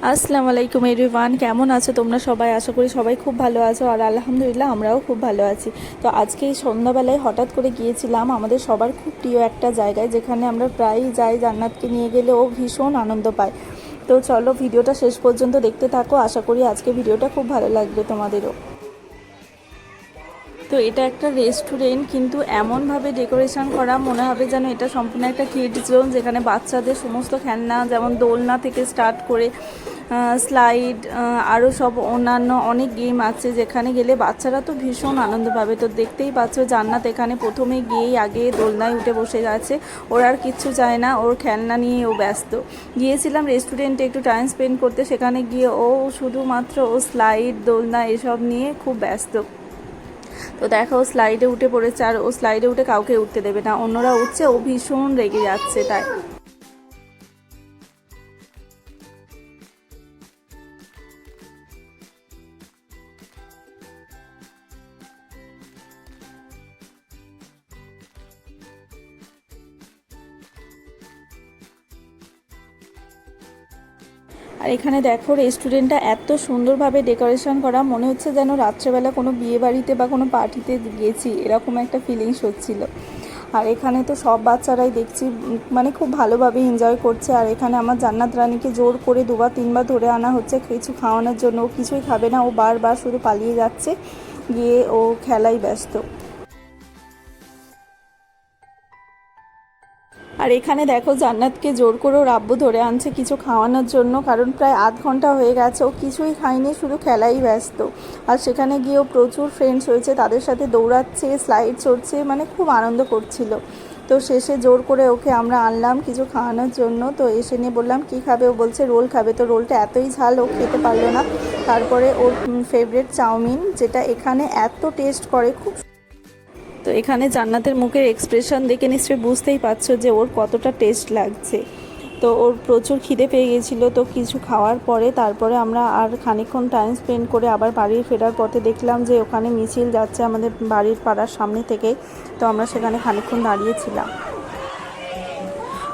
আসসালামু আলাইকুম এভরিওয়ান, কেমন আছো তোমরা সবাই? আশা করি সবাই খুব ভালো আছো, আর আলহামদুলিল্লাহ আমরাও খুব ভালো আছি। তো আজকে এই সন্ধ্যাবেলায় হঠাৎ করে গিয়েছিলাম আমাদের সবার খুব প্রিয় একটা জায়গায়, যেখানে আমরা প্রায়ই যাই। জান্নাতকে নিয়ে গেলে ও ভীষণ আনন্দ পায়। তো চলো ভিডিওটা শেষ পর্যন্ত দেখতে থাকো, আশা করি আজকে ভিডিওটা খুব ভালো লাগবে তোমাদেরও। তো এটা একটা রেস্টুরেন্ট, কিন্তু এমনভাবে ডেকোরেশন করা মনে হবে যেন এটা সম্পূর্ণ একটা কিডস জোন, যেখানে বাচ্চাদের সমস্ত খেলনা, যেমন দোলনা থেকে স্টার্ট করে স্লাইড, আরও সব অন্যান্য অনেক গেম আছে, যেখানে গেলে বাচ্চারা তো ভীষণ আনন্দ পাবে। তো দেখতেই পাচ্ছ জান্নাত এখানে প্রথমে গিয়েই আগে দোলনায় উঠে বসে আছে। ওর আর কিচ্ছু চায় না, ওর খেলনা নিয়ে ও ব্যস্ত। গিয়েছিলাম রেস্টুরেন্টে একটু টাইম স্পেন্ড করতে, সেখানে গিয়ে ও শুধুমাত্র ও স্লাইড, দোলনা এসব নিয়ে খুব ব্যস্ত। তো দেখো ও স্লাইডে উঠে পড়েছে, আর ও স্লাইডে উঠে কাউকে উঠতে দেবে না, অন্যরা উঠছে, ও ভীষণ রেগে যাচ্ছে তাই। আর এখানে দেখো রেস্টুরেন্টটা এত সুন্দরভাবে ডেকোরেশন করা, মনে হচ্ছে যেন রাত্রেবেলা কোনো বিয়ে বাড়িতে বা কোনো পার্টিতে গিয়েছি, এরকম একটা ফিলিংস হচ্ছিল। আর এখানে তো সব বাচ্চারাই দেখছি মানে খুব ভালোভাবে এনজয় করছে। আর এখানে আমার জান্নাত রানীকে জোর করে 2-3 বার ধরে আনা হচ্ছে কিছু খাওয়ানোর জন্য, ও কিছুই খাবে না, ও বারবার শুধু পালিয়ে যাচ্ছে, গিয়ে ও খেলাই ব্যস্ত। আর এখানে দেখো জান্নাতকে জোর করে ওর আব্বু ধরে আনছে কিছু খাওয়ানোর জন্য, কারণ প্রায় আধ ঘন্টা হয়ে গেছে ও কিছুই খায়নি, শুধু খেলাই ব্যস্ত। আর সেখানে গিয়েও প্রচুর ফ্রেন্ডস হয়েছে, তাদের সাথে দৌড়াচ্ছে, স্লাইড চড়ছে, মানে খুব আনন্দ করছিল। তো শেষে জোর করে ওকে আমরা আনলাম কিছু খাওয়ানোর জন্য। তো এসে নিয়ে বললাম কী খাবে, ও বলছে রোল খাবে। তো রোলটা এতই ঝাল ও খেতে পারলো না। তারপরে ওর ফেভারিট চাউমিন, যেটা এখানে এত টেস্ট করে, খুব। তো এখানে জান্নাতের মুখের এক্সপ্রেশন দেখে নিশ্চয়ই বুঝতেই পারছো যে ওর কতটা টেস্ট লাগছে। তো ওর প্রচুর খিদে পেয়ে গেছিলো, তো কিছু খাওয়ার পরে তারপরে আমরা আর খানিকক্ষণ টাইম স্পেন্ড করে আবার বাড়ির ফেরার পথে দেখলাম যে ওখানে মিছিল যাচ্ছে আমাদের বাড়ির পাড়ার সামনে থেকে। তো আমরা সেখানে খানিকক্ষণ দাঁড়িয়েছিলাম।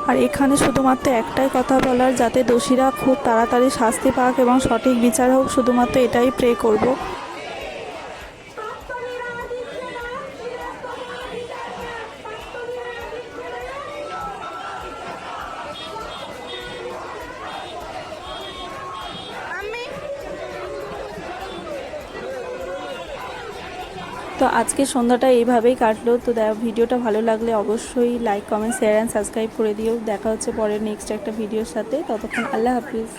আর এখানে শুধুমাত্র একটাই কথা বলার, যাতে দোষীরা খুব তাড়াতাড়ি শাস্তি পাক এবং সঠিক বিচার হোক, শুধুমাত্র এটাই প্রে করব। তো আজকে সন্ধ্যাটা এইভাবেই কাটলো। তো ভিডিওটা ভালো লাগলে অবশ্যই like, comment, share and subscribe করে দিও। দেখা হচ্ছে পরের নেক্সট একটা ভিডিওর সাথে। ততক্ষণ আল্লাহ হাফিজ।